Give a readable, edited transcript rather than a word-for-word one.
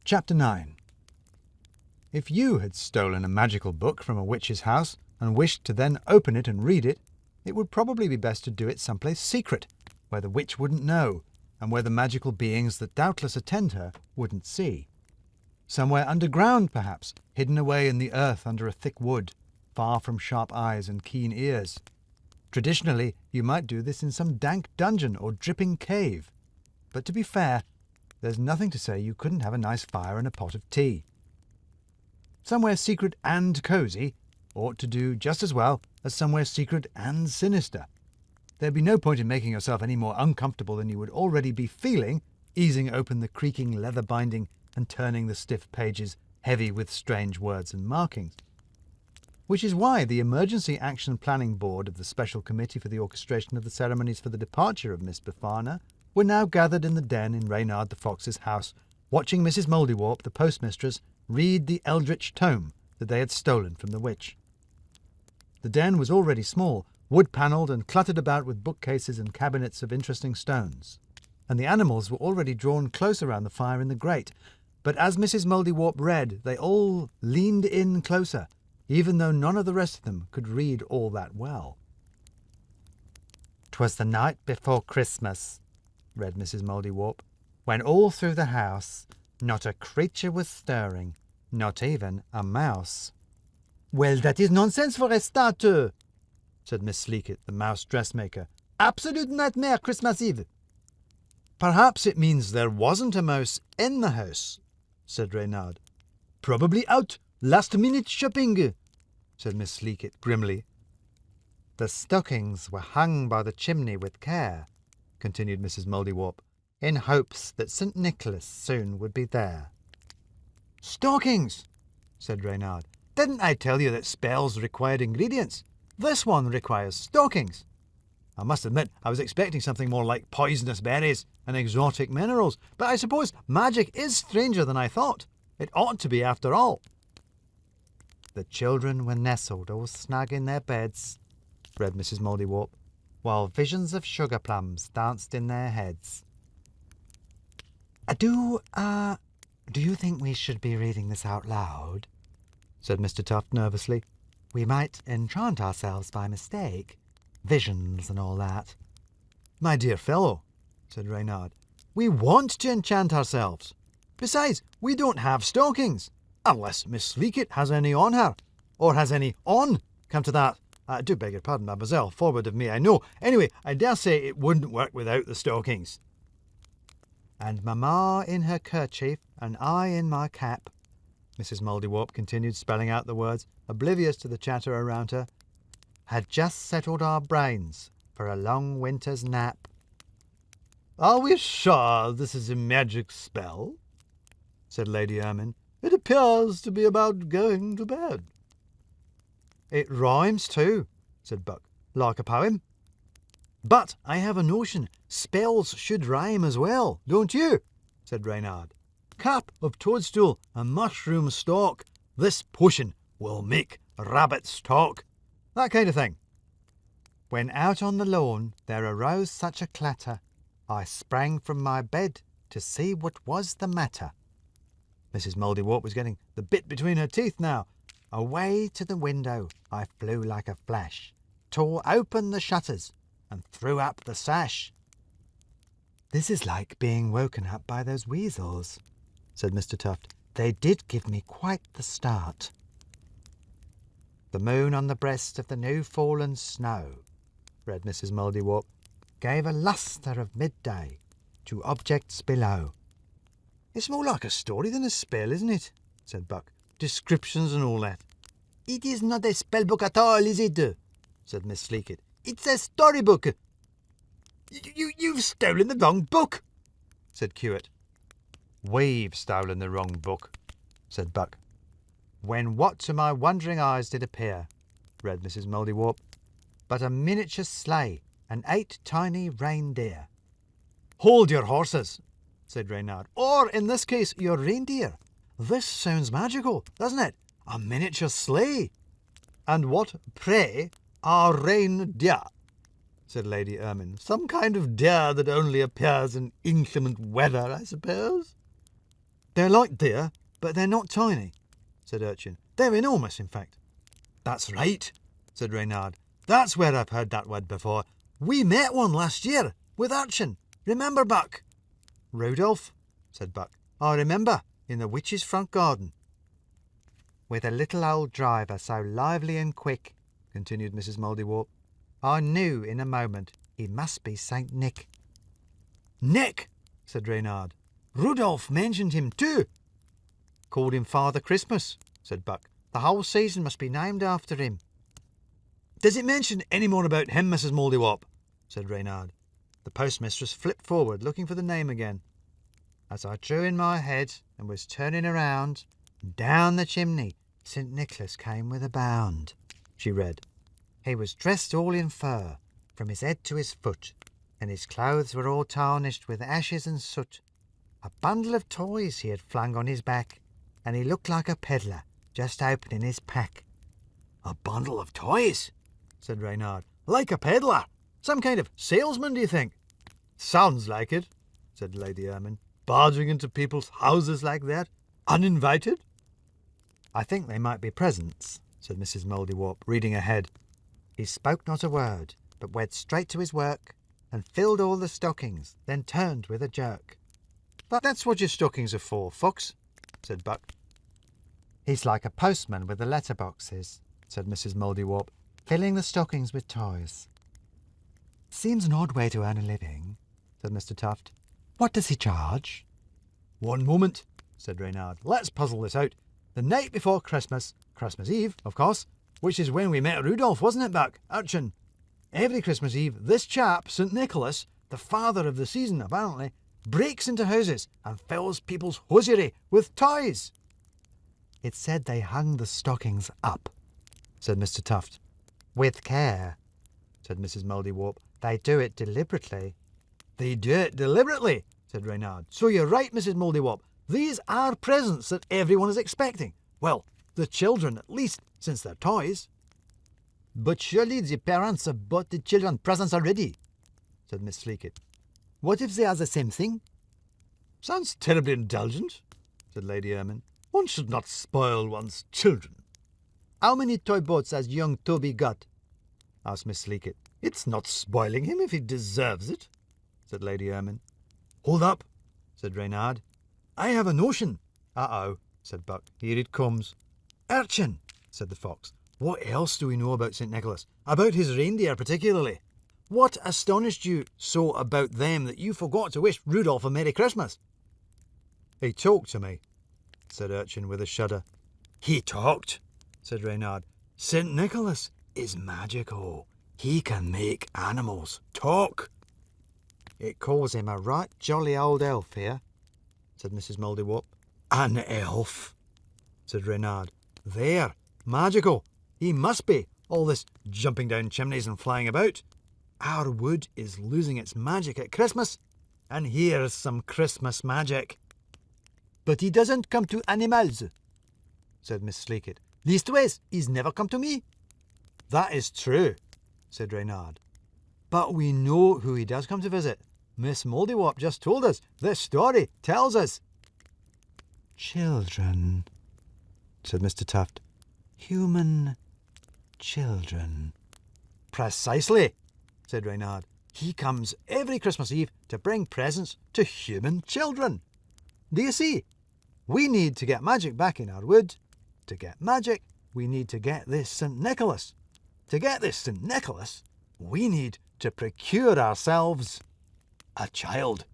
Chapter 9. If you had stolen a magical book from a witch's house and wished to then open it and read it, it would probably be best to do it someplace secret, where the witch wouldn't know, and where the magical beings that doubtless attend her wouldn't see. Somewhere underground, perhaps, hidden away in the earth under a thick wood, far from sharp eyes and keen ears. Traditionally, you might do this in some dank dungeon or dripping cave. But to be fair, there's nothing to say you couldn't have a nice fire and a pot of tea. Somewhere secret and cosy ought to do just as well as somewhere secret and sinister. There'd be no point in making yourself any more uncomfortable than you would already be feeling, easing open the creaking leather binding and turning the stiff pages heavy with strange words and markings. Which is why the Emergency Action Planning Board of the Special Committee for the Orchestration of the Ceremonies for the Departure of Miss Befana were now gathered in the den in Reynard the Fox's house, watching Mrs. Mouldiwarp, the postmistress, read the eldritch tome that they had stolen from the witch. The den was already small, wood-panelled and cluttered about with bookcases and cabinets of interesting stones, and the animals were already drawn close around the fire in the grate, but as Mrs. Mouldiwarp read, they all leaned in closer, even though none of the rest of them could read all that well. "'Twas the night before Christmas," read Mrs. Mouldiwarp, "when all through the house not a creature was stirring, not even a mouse." "Well, that is nonsense for a starter," said Miss Sleekit, the mouse dressmaker. "Absolute nightmare Christmas Eve." "Perhaps it means there wasn't a mouse in the house," said Reynard. "Probably out last-minute shopping," said Miss Sleekit grimly. "The stockings were hung by the chimney with care," continued Mrs. Mouldiwarp, "in hopes that St. Nicholas soon would be there." "Stockings!" said Reynard. "Didn't I tell you that spells required ingredients? This one requires stockings." I must admit I was expecting something more like poisonous berries and exotic minerals, but I suppose magic is stranger than I thought. It ought to be after all. "The children were nestled all snug in their beds," read Mrs. Mouldiwarp, "while visions of sugar plums danced in their heads." Do you think we should be reading this out loud?" said Mr. Tuft nervously. "We might enchant ourselves by mistake. Visions and all that." "My dear fellow," said Reynard, "we want to enchant ourselves. Besides, we don't have stockings. Unless Miss Sleekit has any on her, or has any on, come to that. I do beg your pardon, mademoiselle, forward of me, I know. Anyway, I dare say it wouldn't work without the stockings." "And mamma in her kerchief, and I in my cap," Mrs. Mouldiwarp continued spelling out the words, oblivious to the chatter around her, "had just settled our brains for a long winter's nap." "Are we sure this is a magic spell?" said Lady Ermine. "It appears to be about going to bed." "It rhymes too," said Buck, "like a poem." "But I have a notion spells should rhyme as well, don't you?" said Reynard. "Cap of toadstool and mushroom stalk. This potion will make rabbits talk. That kind of thing. When out on the lawn there arose such a clatter, I sprang from my bed to see what was the matter. Mrs. Mouldiwarp was getting the bit between her teeth now. Away to the window I flew like a flash, tore open the shutters, and threw up the sash. This is like being woken up by those weasels, said Mr. Tuft. They did give me quite the start. The moon on the breast of the new-fallen snow, read Mrs. Mouldiwarp, gave a lustre of midday to objects below. It's more like a story than a spell, isn't it? Said Buck. Descriptions and all that. It is not a spell book at all, is it? Said Miss Sleekit. It's a storybook. You've stolen the wrong book, said Cewit. We've stolen the wrong book, said Buck. When what to my wondering eyes did appear, read Mrs. Mouldiwarp, but a miniature sleigh and 8 tiny reindeer. Hold your horses, said Reynard, or in this case your reindeer. This sounds magical, doesn't it? A miniature sleigh. And what, pray, are reindeer? Said Lady Ermine. Some kind of deer that only appears in inclement weather, I suppose. They're like deer, but they're not tiny, said Urchin. They're enormous, in fact. That's right, said Reynard. That's where I've heard that word before. We met one last year, with Urchin. Remember, Buck? Rudolph, said Buck. I remember, in the witch's front garden. With a little old driver so lively and quick, continued Mrs. Mouldiwarp, I knew in a moment he must be Saint Nick. Nick, said Reynard. Rudolph mentioned him too. Called him Father Christmas, said Buck. The whole season must be named after him. Does it mention any more about him, Mrs. Mouldiwarp? Said Reynard. The postmistress flipped forward, looking for the name again. As I drew in my head and was turning around, down the chimney St. Nicholas came with a bound, she read. He was dressed all in fur, from his head to his foot, and his clothes were all tarnished with ashes and soot. A bundle of toys he had flung on his back, and he looked like a peddler just opening his pack. A bundle of toys, said Reynard. Like a peddler. Some kind of salesman, do you think? Sounds like it, said Lady Ermine. Barging into people's houses like that, uninvited? I think they might be presents, said Mrs. Mouldiwarp, reading ahead. He spoke not a word, but went straight to his work, and filled all the stockings, then turned with a jerk. But that's what your stockings are for, Fox, said Buck. He's like a postman with the letterboxes, said Mrs. Mouldiwarp, filling the stockings with toys. Seems an odd way to earn a living, said Mr. Tuft. What does he charge? One moment, said Reynard. Let's puzzle this out. The night before Christmas Eve, of course, which is when we met Rudolph, wasn't it, Buck? Urchin. Every Christmas Eve, this chap, St. Nicholas, the father of the season, apparently, breaks into houses and fills people's hosiery with toys. It said they hung the stockings up, said Mr. Tuft. With care, said Mrs. Mouldiwarp. They do it deliberately. They do it deliberately, said Reynard. So you're right, Mrs. Mouldiwarp. These are presents that everyone is expecting. Well, the children at least, since they're toys. But surely the parents have bought the children presents already, said Miss Fleekett. What if they are the same thing? Sounds terribly indulgent, said Lady Ermine. One should not spoil one's children. How many toy boats has young Toby got? Asked Miss Fleekett. It's not spoiling him if he deserves it, said Lady Ermine. Hold up, said Reynard. I have a notion. Uh-oh, said Buck. Here it comes. Urchin, said the fox. What else do we know about St. Nicholas? About his reindeer particularly? What astonished you so about them that you forgot to wish Rudolph a Merry Christmas? He talked to me, said Urchin with a shudder. He talked, said Reynard. St. Nicholas is magical. He can make animals talk. It calls him a right jolly old elf here, said Mrs. Mouldiwarp. An elf, said Reynard. There, magical. He must be, all this jumping down chimneys and flying about. Our wood is losing its magic at Christmas, and here's some Christmas magic. But he doesn't come to animals, said Miss Fleekett. Leastways, he's never come to me. That is true, said Reynard. But we know who he does come to visit. Miss Mouldiwarp just told us. This story tells us. Children, said Mr. Tuft. Human children. Precisely, said Reynard. He comes every Christmas Eve to bring presents to human children. Do you see? We need to get magic back in our wood. To get magic, we need to get this St. Nicholas. To get this St. Nicholas, we need to procure ourselves a child.